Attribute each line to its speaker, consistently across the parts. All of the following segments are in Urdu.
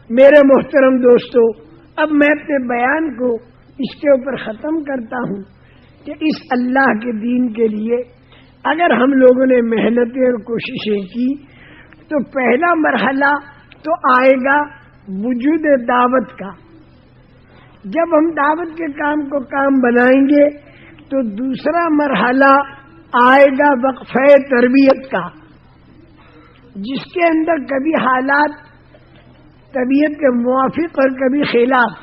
Speaker 1: میرے محترم دوستو، اب میں اپنے بیان کو اس کے اوپر ختم کرتا ہوں کہ اس اللہ کے دین کے لیے اگر ہم لوگوں نے محنتیں اور کوششیں کی تو پہلا مرحلہ تو آئے گا وجود دعوت کا. جب ہم دعوت کے کام کو کام بنائیں گے تو دوسرا مرحلہ آئے گا وقفہ تربیت کا، جس کے اندر کبھی حالات طبیعت کے موافق اور کبھی خلاف،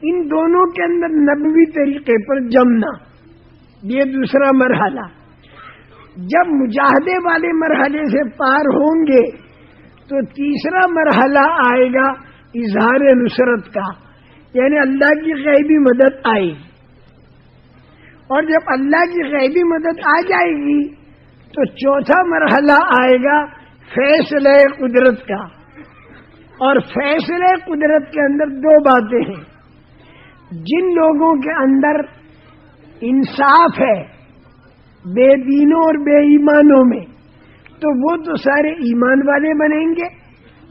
Speaker 1: ان دونوں کے اندر نبوی طریقے پر جمنا، یہ دوسرا مرحلہ. جب مجاہدے والے مرحلے سے پار ہوں گے تو تیسرا مرحلہ آئے گا اظہار نصرت کا، یعنی اللہ کی غیبی مدد آئے گی. اور جب اللہ کی غیبی مدد آ جائے گی تو چوتھا مرحلہ آئے گا فیصلہ قدرت کا. اور فیصلہ قدرت کے اندر دو باتیں ہیں. جن لوگوں کے اندر انصاف ہے بے دینوں اور بے ایمانوں میں، تو وہ تو سارے ایمان والے بنیں گے،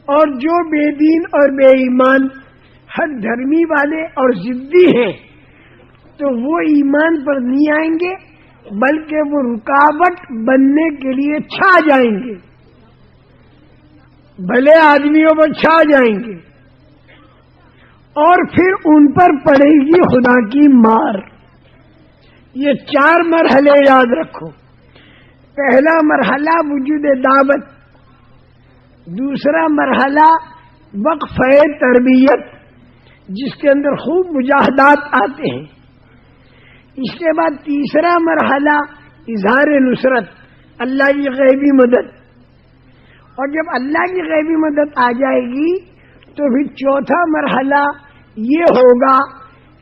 Speaker 1: اور جو بے دین اور بے ایمان حق دھرمی والے اور ضدی ہیں تو وہ ایمان پر نہیں آئیں گے، بلکہ وہ رکاوٹ بننے کے لیے چھا جائیں گے، بھلے آدمیوں پر چھا جائیں گے، اور پھر ان پر پڑے گی خدا کی مار. یہ 4 مرحلے یاد رکھو. پہلا مرحلہ وجود دعوت، دوسرا مرحلہ وقفہ تربیت جس کے اندر خوب مجاہدات آتے ہیں. اس کے بعد تیسرا مرحلہ اظہار نصرت، اللہ کی غیبی مدد. اور جب اللہ کی غیبی مدد آ جائے گی تو پھر چوتھا مرحلہ یہ ہوگا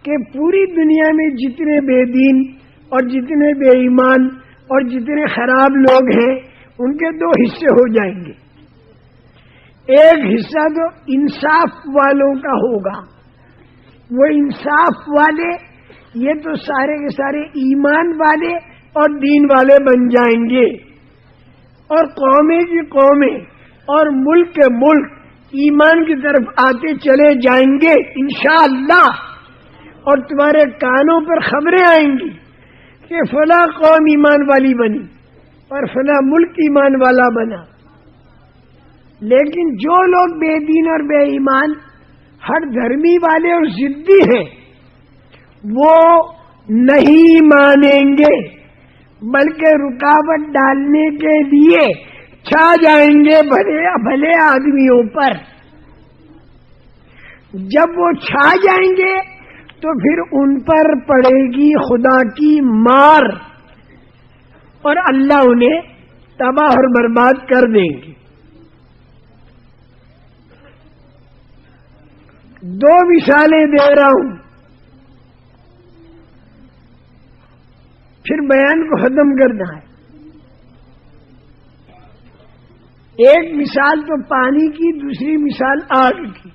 Speaker 1: کہ پوری دنیا میں جتنے بے دین اور جتنے بے ایمان اور جتنے خراب لوگ ہیں ان کے 2 حصے ہو جائیں گے. ایک حصہ تو انصاف والوں کا ہوگا، وہ انصاف والے یہ تو سارے کے سارے ایمان والے اور دین والے بن جائیں گے، اور قومیں کی قومیں اور ملک کے ملک ایمان کی طرف آتے چلے جائیں گے انشاءاللہ. اور تمہارے کانوں پر خبریں آئیں گی کہ فلاں قوم ایمان والی بنی اور فلاں ملک ایمان والا بنا. لیکن جو لوگ بے دین اور بے ایمان ہر دھرمی والے اور ضدی ہیں وہ نہیں مانیں گے، بلکہ رکاوٹ ڈالنے کے لیے چھا جائیں گے بھلے آدمیوں پر. جب وہ چھا جائیں گے تو پھر ان پر پڑے گی خدا کی مار اور اللہ انہیں تباہ اور برباد کر دیں گے. 2 مثالیں دے رہا ہوں، پھر بیان کو ختم کرنا ہے. ایک مثال تو پانی کی، دوسری مثال آگ کی.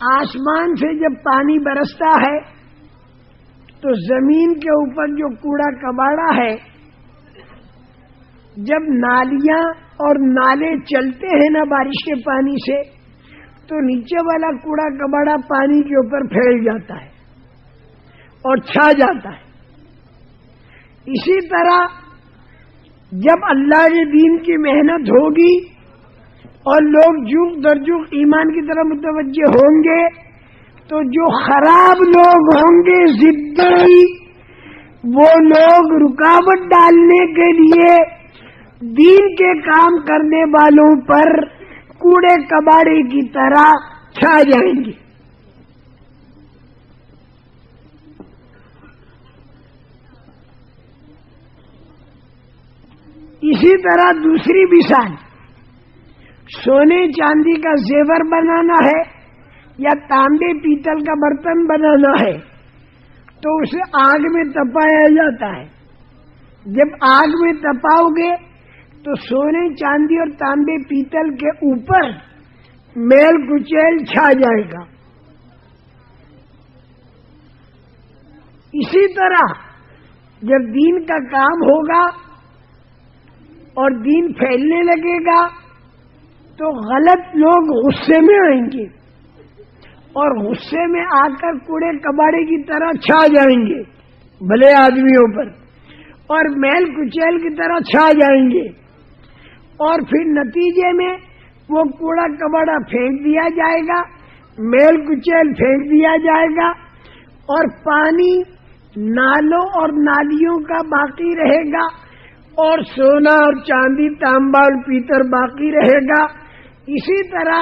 Speaker 1: آسمان سے جب پانی برستا ہے تو زمین کے اوپر جو کوڑا کباڑا ہے، جب نالیاں اور نالے چلتے ہیں نا بارش کے پانی سے، تو نیچے والا کوڑا کباڑا پانی کے اوپر پھیل جاتا ہے اور چھا جاتا ہے. اسی طرح جب اللہ کے دین کی محنت ہوگی اور لوگ جوق در جوق ایمان کی طرف متوجہ ہوں گے تو جو خراب لوگ ہوں گے ضدی، وہ لوگ رکاوٹ ڈالنے کے لیے دین کے کام کرنے والوں پر کوڑے کباڑے کی طرح چھا جائیں گے. اسی طرح دوسری مثال، سونے چاندی کا زیور بنانا ہے یا تانبے پیتل کا برتن بنانا ہے تو اسے آگ میں تپایا جاتا ہے. جب آگ میں تپاؤ گے تو سونے چاندی اور تانبے پیتل کے اوپر میل کچیل چھا جائے گا. اسی طرح جب دین کا کام ہوگا اور دین پھیلنے لگے گا تو غلط لوگ غصے میں آئیں گے اور غصے میں آ کر کوڑے کباڑے کی طرح چھا جائیں گے بھلے آدمیوں پر، اور میل کچیل کی طرح چھا جائیں گے، اور پھر نتیجے میں وہ کوڑا کباڑا پھینک دیا جائے گا، میل کچیل پھینک دیا جائے گا، اور پانی نالوں اور نالیوں کا باقی رہے گا، اور سونا اور چاندی تانبا اور پیتر باقی رہے گا۔ اسی طرح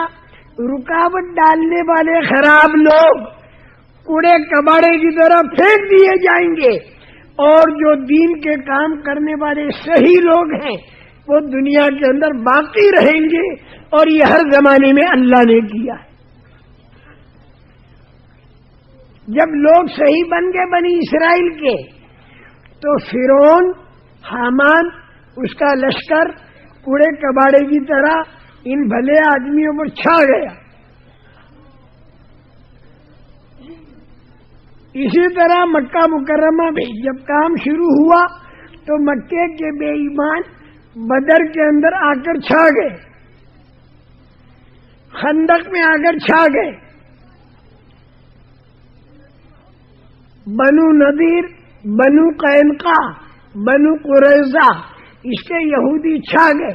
Speaker 1: رکاوٹ ڈالنے والے خراب لوگ کوڑے کباڑے کی طرح پھینک دیے جائیں گے، اور جو دین کے کام کرنے والے صحیح لوگ ہیں وہ دنیا کے اندر باقی رہیں گے، اور یہ ہر زمانے میں اللہ نے کیا ہے۔ جب لوگ صحیح بن گئے بنی اسرائیل کے، تو فرعون، حامان، اس کا لشکر کوڑے کباڑے کی طرح ان بھلے آدمیوں پر چھا گیا۔ اسی طرح مکہ مکرمہ میں جب کام شروع ہوا تو مکے کے بے ایمان بدر کے اندر آ کر چھا گئے، خندق میں آ کر چھا گئے، بنو نذیر، بنو قینقاع، بنو قریظہ، اس کے یہودی چھا گئے۔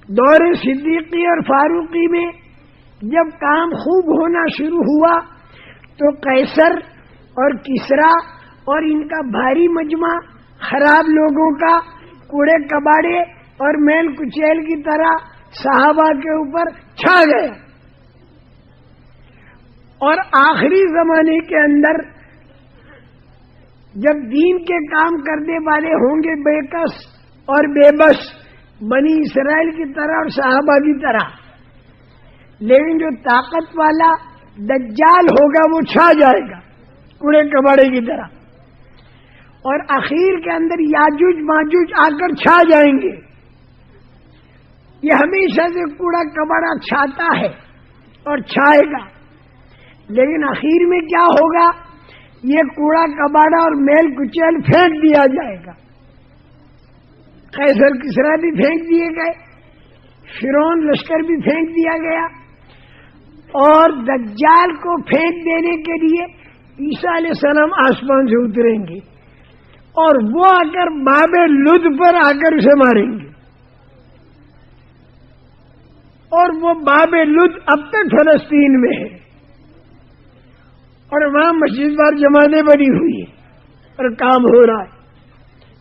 Speaker 1: دور صدیقی اور فاروقی میں جب کام خوب ہونا شروع ہوا تو قیصر اور کسریٰ اور ان کا بھاری مجمع خراب لوگوں کا کوڑے کباڑے اور میل کچیل کی طرح صحابہ کے اوپر چھا گئے، اور آخری زمانے کے اندر جب دین کے کام کرنے والے ہوں گے بے کس اور بے بس بنی اسرائیل کی طرح اور صحابہ کی طرح، لیکن جو طاقت والا دجال ہوگا وہ چھا جائے گا کوڑے کباڑے کی طرح، اور اخیر کے اندر یاجوج ماجوج آ کر چھا جائیں گے۔ یہ ہمیشہ سے کوڑا کباڑا چھاتا ہے اور چھائے گا، لیکن اخیر میں کیا ہوگا؟ یہ کوڑا کباڑا اور میل کچیل پھینک دیا جائے گا۔ قیصر کسریٰ بھی پھینک دیے گئے، فرعون لشکر بھی پھینک دیا گیا، اور دجال کو پھینک دینے کے لیے عیسیٰ علیہ السلام آسمان سے اتریں گے، اور وہ آ کر باب لد پر آ کر اسے ماریں گے، اور وہ باب لد اب تک فلسطین میں ہے، اور وہاں مسجد وار جماعتیں بنی ہوئی ہیں اور کام ہو رہا ہے۔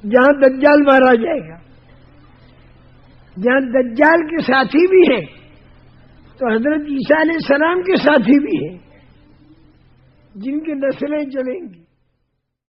Speaker 1: جہاں دجال مارا جائے گا، جہاں دجال کے ساتھی بھی ہیں تو حضرت عیسیٰ علیہ السلام کے ساتھی بھی ہیں جن کی نسلیں چلیں گی۔